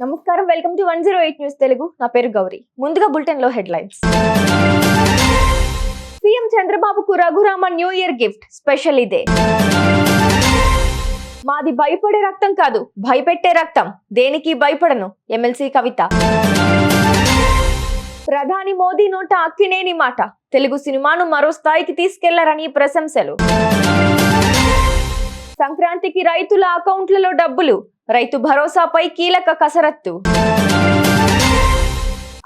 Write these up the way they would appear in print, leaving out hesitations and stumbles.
నమస్కారం, welcome to 108 news Telugu. నా పేరు గౌరీ. ముందుగా బులెటిన్ లో హెడ్లైన్స్. సీఎం చంద్రబాబుకు Raghurama new year gift special ఇదే. మాది భయపడే రక్తం కాదు, భయపెట్టే రక్తం, దేనికి భయపడను ఎమ్మెల్సీ కవిత. ప్రధాని మోదీ నోట అక్కినేని మాట, తెలుగు సినిమాను మరో స్థాయికి తీసుకెళ్లారని ప్రశంసలు. సంక్రాంతికి రైతుల అకౌంట్లలో డబ్బులు, రైతు భరోసాపై కీలక కసరత్తు.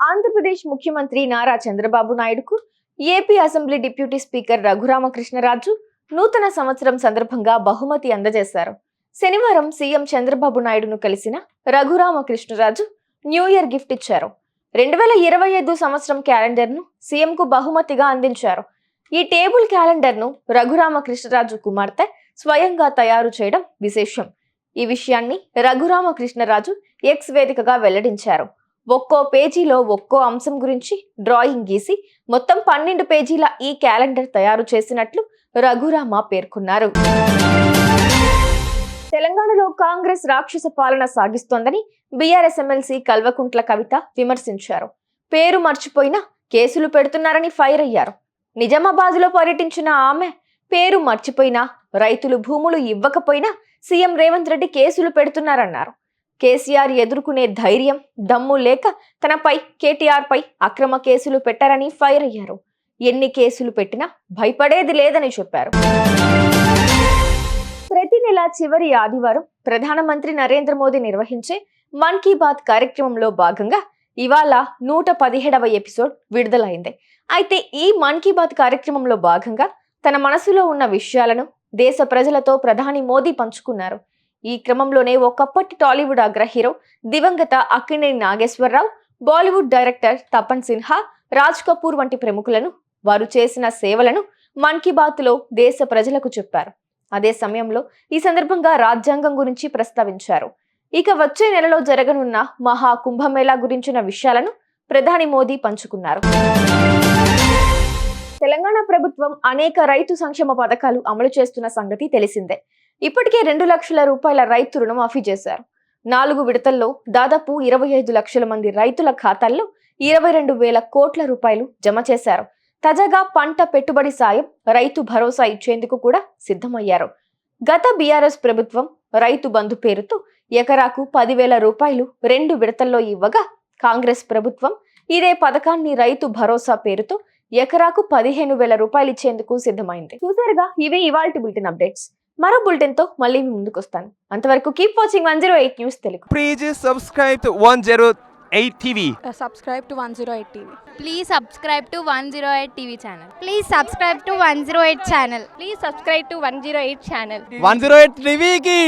ఆంధ్రప్రదేశ్ ముఖ్యమంత్రి నారా చంద్రబాబు నాయుడుకు AP assembly deputy speaker Raghuramakrishnaraju నూతన సంవత్సరం సందర్భంగా బహుమతి అందజేశారు. శనివారం సీఎం చంద్రబాబు నాయుడును కలిసిన రఘురామకృష్ణరాజు న్యూ ఇయర్ గిఫ్ట్ ఇచ్చారు. 2025 సంవత్సరం క్యాలెండర్ ను సీఎం కు బహుమతిగా అందించారు. ఈ టేబుల్ క్యాలెండర్ ను రఘురామకృష్ణరాజు కుమార్తె స్వయంగా తయారు చేయడం విశేషం. ఈ విషయాన్ని రఘురామకృష్ణరాజు ఎక్స్ వేదికగా వెల్లడించారు. ఒక్కో పేజీలో ఒక్కో అంశం గురించి డ్రాయింగ్ గీసి మొత్తం 12 పేజీల ఈ క్యాలెండర్ తయారు చేసినట్లు రఘురామ పేర్కొన్నారు. తెలంగాణలో కాంగ్రెస్ రాక్షస పాలన సాగిస్తోందని బీఆర్ఎస్ ఎమ్మెల్సీ కల్వకుంట్ల కవిత విమర్శించారు. పేరు మర్చిపోయినా కేసులు పెడుతున్నారని ఫైర్ అయ్యారు. నిజామాబాద్లో పర్యటించిన ఆమె పేరు మర్చిపోయినా, రైతులు భూములు ఇవ్వకపోయినా సీఎం రేవంత్ రెడ్డి కేసులు పెడుతున్నారన్నారు. కేసీఆర్ ఎదుర్కొనే ధైర్యం, దమ్ము లేక తనపై, కేటీఆర్ పై అక్రమ కేసులు పెట్టారని ఫైర్ అయ్యారు. ఎన్ని కేసులు పెట్టినా భయపడేది లేదని చెప్పారు. ప్రతి నెల చివరి ఆదివారం ప్రధానమంత్రి నరేంద్ర మోదీ నిర్వహించే మన్ కీ బాత్ కార్యక్రమంలో భాగంగా ఇవాళ 117వ ఎపిసోడ్ విడుదలైంది. అయితే ఈ మన్ కీ బాత్ కార్యక్రమంలో భాగంగా తన మనసులో ఉన్న విషయాలను దేశ ప్రజలతో ప్రధాని మోదీ పంచుకున్నారు. ఈ క్రమంలోనే ఒకప్పటి టాలీవుడ్ అగ్ర హీరో దివంగత అక్కినేని నాగేశ్వరరావు, బాలీవుడ్ డైరెక్టర్ తపన్ సిన్హా, రాజ్ కపూర్ వంటి ప్రముఖులను, వారు చేసిన సేవలను మన్ కీ బాత్ లో దేశ ప్రజలకు చెప్పారు. అదే సమయంలో ఈ సందర్భంగా రాజ్యాంగం గురించి ప్రస్తావించారు. ఇక వచ్చే నెలలో జరగనున్న మహా కుంభమేళా గురించిన విషయాలను ప్రధాని మోదీ పంచుకున్నారు. తెలంగాణ ప్రభుత్వం అనేక రైతు సంక్షేమ పథకాలు అమలు చేస్తున్న సంగతి తెలిసిందే. ఇప్పటికే 2 లక్షల రూపాయల రైతు రుణమాఫీ చేశారు. 4 విడతల్లో దాదాపు 25 లక్షల మంది రైతుల ఖాతాల్లో 22,000 కోట్ల రూపాయలు జమ చేశారు. తాజాగా పంట పెట్టుబడి సాయం, రైతు భరోసా ఇచ్చేందుకు కూడా సిద్ధమయ్యారు. గత బీఆర్ఎస్ ప్రభుత్వం రైతు బంధు పేరుతో ఎకరాకు 10,000 రూపాయలు 2 విడతల్లో ఇవ్వగా, కాంగ్రెస్ ప్రభుత్వం ఇదే పథకాన్ని రైతు భరోసా పేరుతో ఎకరాకు 15,000 రూపాయలు ఇచ్చేందుకు సిద్ధమైంది. చూసారుగా, ఇవే ఇవాల్టి బులెటిన్ అప్డేట్స్. మరో బులెటిన్ తో మళ్ళీ మీ ముందుకు వస్తాను. అంతవరకు keep watching 108 news Telugu. Please subscribe to 108 TV. Subscribe to 108 TV. Please subscribe to 108 TV channel. Please subscribe to 108 channel. Please subscribe to 108 channel. 108 TV ki